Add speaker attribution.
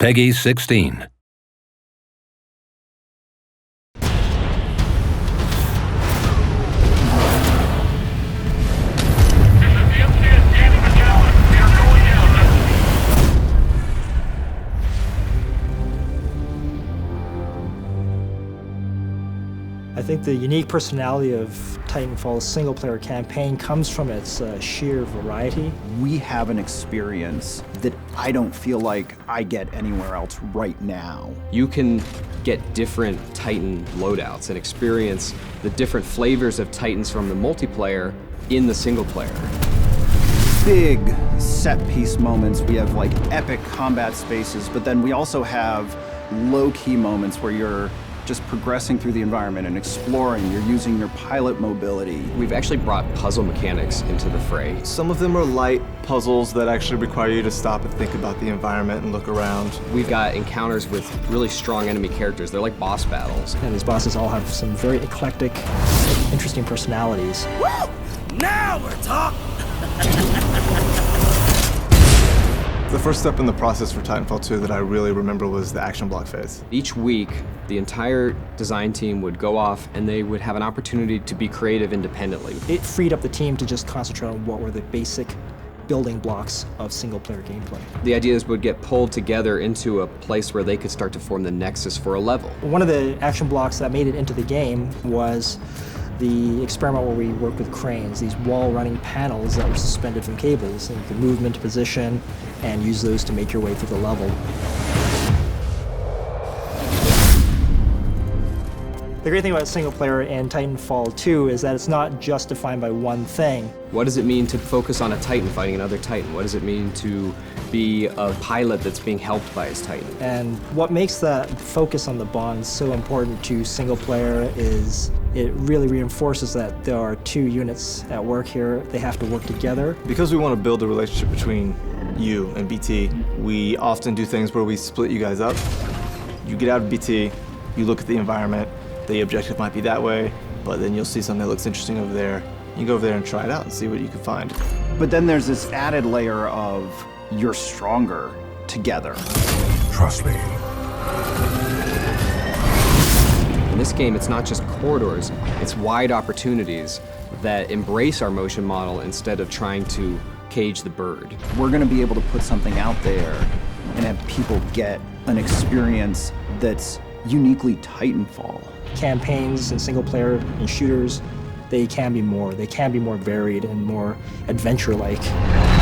Speaker 1: Peggy 16.
Speaker 2: I think the unique personality of Titanfall's single-player campaign comes from its sheer variety.
Speaker 3: We have an experience that I don't feel like I get anywhere else right now.
Speaker 4: You can get different Titan loadouts and experience the different flavors of Titans from the multiplayer in the single player.
Speaker 3: Big set-piece moments. We have like epic combat spaces, but then we also have low-key moments where you're just progressing through the environment and exploring. You're using your pilot mobility.
Speaker 4: We've actually brought puzzle mechanics into the fray.
Speaker 5: Some of them are light puzzles that actually require you to stop and think about the environment and look around.
Speaker 4: We've got encounters with really strong enemy characters. They're like boss battles.
Speaker 2: And these bosses all have some very eclectic, interesting personalities.
Speaker 6: Woo! Now we're talking!
Speaker 5: The first step in the process for Titanfall 2 that I really remember was the action block phase.
Speaker 4: Each week, the entire design team would go off and they would have an opportunity to be creative independently.
Speaker 2: It freed up the team to just concentrate on what were the basic building blocks of single-player gameplay.
Speaker 4: The ideas would get pulled together into a place where they could start to form the nexus for a level.
Speaker 2: One of the action blocks that made it into the game was the experiment where we worked with cranes, these wall-running panels that were suspended from cables, and you could move them into position and use those to make your way through the level. The great thing about single player in Titanfall 2 is that it's not just defined by one thing.
Speaker 4: What does it mean to focus on a Titan fighting another Titan? What does it mean to be a pilot that's being helped by his Titan?
Speaker 2: And what makes that focus on the bonds so important to single player is it really reinforces that there are two units at work here. They have to work together.
Speaker 5: Because we want to build a relationship between you and BT, we often do things where we split you guys up. You get out of BT, you look at the environment, the objective might be that way, but then you'll see something that looks interesting over there. You can go over there and try it out and see what you can find.
Speaker 3: But then there's this added layer of you're stronger together.
Speaker 1: Trust me.
Speaker 4: In this game, it's not just corridors, it's wide opportunities that embrace our motion model instead of trying to cage the bird.
Speaker 3: We're gonna be able to put something out there and have people get an experience that's uniquely Titanfall.
Speaker 2: Campaigns and single player and shooters, they can be more varied and more adventure-like.